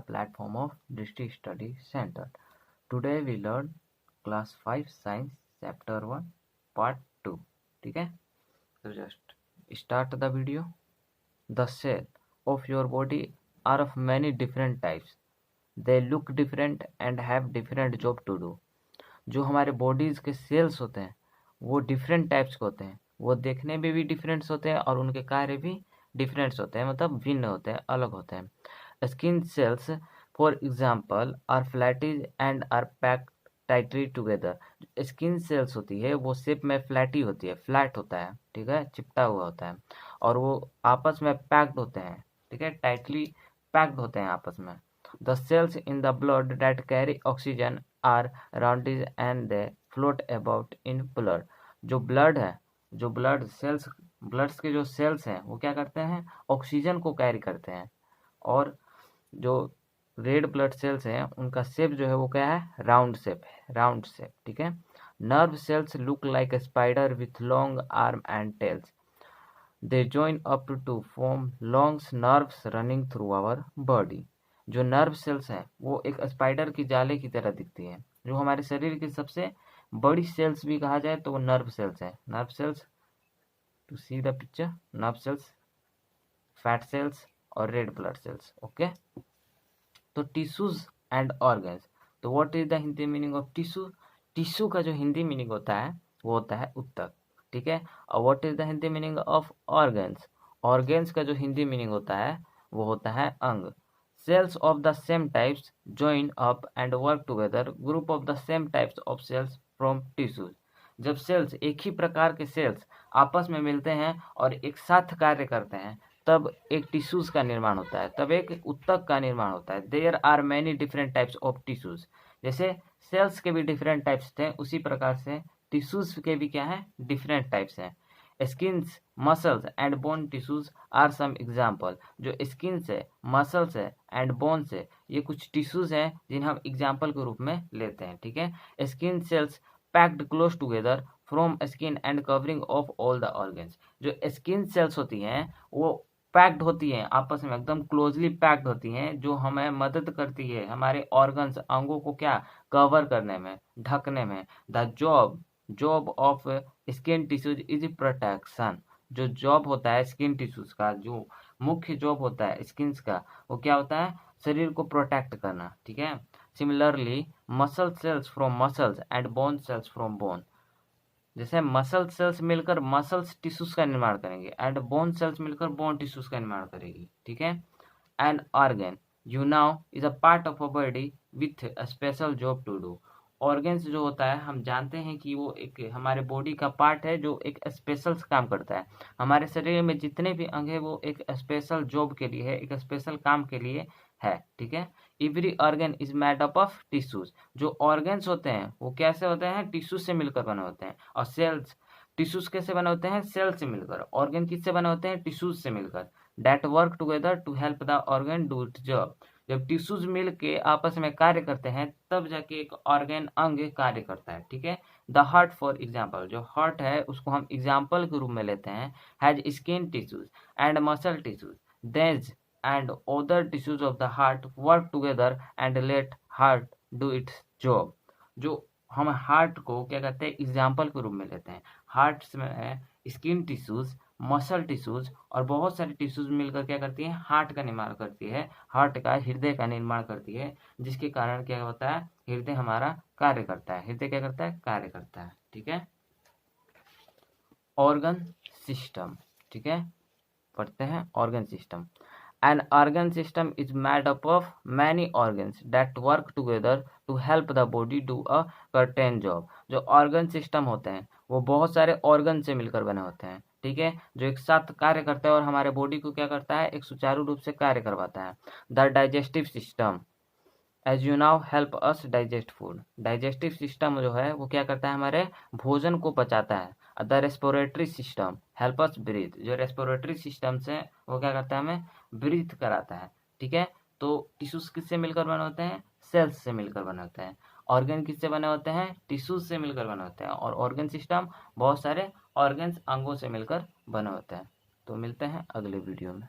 platform of District Study Center. Today we learn class 5 science chapter 1 part 2. ठीक है, तो just start the video. The cell of your body are of many different types. They look different and have different job to do. जो हमारे bodies के sales होते हैं वो different types के होते हैं, वो देखने में भी डिफरेंट्स होते हैं और उनके कार्य भी डिफरेंट्स होते हैं, मतलब भिन्न होते हैं, अलग होते हैं। Skin cells for example are flatties and are packed tightly together. Skin cells होती है वो शेप में फ्लैटी होती है, फ्लैट होता है, ठीक है, चिपटा हुआ होता है, और वो आपस में पैक्ड होते हैं, ठीक है, टाइटली पैक्ड होते हैं आपस में। The cells in the blood that carry oxygen are rounded and they float about in blood. जो ब्लड है, जो ब्लड सेल्स, ब्लड्स के जो सेल्स हैं वो क्या करते हैं, ऑक्सीजन को कैरी करते हैं, और जो रेड ब्लड सेल्स हैं उनका शेप जो है वो क्या है, राउंड शेप है, राउंड शेप, ठीक है। Nerve cells look like a spider with long arm and tails. They join up to form long nerves running through our body. जो नर्व सेल्स हैं वो एक स्पाइडर की जाले की तरह दिखती हैं। जो हमारे शरीर की सबसे बड़ी सेल्स भी कहा जाए तो वो नर्व सेल्स हैं। Nerve cells, to see the picture, nerve cells, fat cells और रेड ब्लड सेल्स। ओके, तो टिश्यूज एंड ऑर्गन्स। तो what is the Hindi meaning of tissue? Tissue का जो हिंदी मीनिंग होता है वो होता है उत्तक, ठीक है। और what is the Hindi meaning of organs? Organs का जो हिंदी मीनिंग होता है वो होता है अंग। Cells of the same types join up and work together. Group of the same types of cells from tissues. जब सेल्स, एक ही प्रकार के सेल्स आपस में मिलते हैं और एक साथ कार्य करते हैं तब एक टिश्यूज का निर्माण होता है, तब एक उत्तक का निर्माण होता है। There are many different types of tissues. जैसे सेल्स के भी डिफरेंट टाइप्स थे उसी प्रकार से टिश्यूज के भी क्या है, डिफरेंट टाइप्स हैं। Skins, muscles and bone tissues are some example. जो स्किन्स है, मसल्स है एंड बोन्स है, ये कुछ टिश्यूज हैं जिन्हें हम एग्जाम्पल के रूप में लेते हैं, ठीक है। Skin cells packed close together from skin and covering of all the organs. जो स्किन सेल्स होती हैं वो पैक्ड होती हैं, आपस में एकदम क्लोजली पैक्ड होती हैं, जो हमें मदद करती है हमारे ऑर्गन्स, अंगों को क्या, कवर करने में, ढकने में। The job of skin tissues is protection. जो जॉब होता है स्किन टिश्यूज का, जो मुख्य जॉब होता है स्किन्स का, वो क्या होता है, शरीर को प्रोटेक्ट करना, ठीक है। Similarly muscle cells from muscles and bone cells from bone. जैसे मसल सेल्स मिलकर मसल्स टिश्यूज का निर्माण करेंगे एंड बोन सेल्स मिलकर बोन टिश्यूज का निर्माण करेगी, ठीक है। An organ you now is a part of a body with a special job to do. Organs जो होता है हम जानते हैं कि वो एक हमारे बॉडी का पार्ट है जो एक स्पेशल काम करता है। हमारे शरीर में जितने भी अंग है वो एक स्पेशल जॉब के लिए है, एक स्पेशल काम के लिए है, ठीक है। Every organ is made up of tissues. जो ऑर्गन्स होते हैं वो कैसे होते हैं, टिश्यूज से मिलकर बने होते हैं। और सेल्स, टिश्यूज कैसे बने होते हैं, सेल से मिलकर। ऑर्गन किससे बने होते हैं, टिश्यूज से मिलकर। That work together to help the organ do its job. जब टिश्यूज मिल के आपस में कार्य करते हैं तब जाके एक ऑर्गन, अंग कार्य करता है, ठीक है। द हार्ट फॉर एग्जाम्पल, जो हार्ट है उसको हम एग्जाम्पल के रूप में लेते हैं, has skin tissues and muscle tissues. These and other tissues of the heart work together and let heart do its job. जो हम हार्ट को क्या कहते हैं, एग्जाम्पल के रूप में लेते हैं। हार्ट में स्किन टिश्यूज, मसल टिश्यूज और बहुत सारी टिश्यूज मिलकर क्या करती है, हार्ट का निर्माण करती है, हार्ट का, हृदय का निर्माण करती है, जिसके कारण क्या होता है, हृदय हमारा कार्य करता है। हृदय क्या करता है, कार्य करता है, ठीक है। ऑर्गन सिस्टम, ठीक है, पढ़ते हैं organ system. An organ system is made up of many organs that work together to help the body do a certain job. जो ऑर्गन सिस्टम होते हैं वो बहुत सारे ऑर्गन से मिलकर बने होते हैं, ठीक है, जो एक साथ कार्य करता है और हमारे बॉडी को क्या करता है, एक सुचारू रूप से कार्य करवाता है। The digestive system as you now help us digest food. Digestive system जो है वो क्या करता है, हमारे भोजन को पचाता है। The respiratory system help us breathe. जो रेस्पिरेटरी सिस्टम से वो क्या करता है, हमें ब्रीथ कराता है, ठीक है। तो टिश्यूज किससे मिलकर बने होते हैं, सेल्स से मिलकर बने होते हैं। ऑर्गन किससे बने होते हैं, टिश्यूज से मिलकर बने होते हैं। और ऑर्गन सिस्टम बहुत सारे ऑर्गन्स, अंगों से मिलकर बने होते हैं। तो मिलते हैं अगले वीडियो में।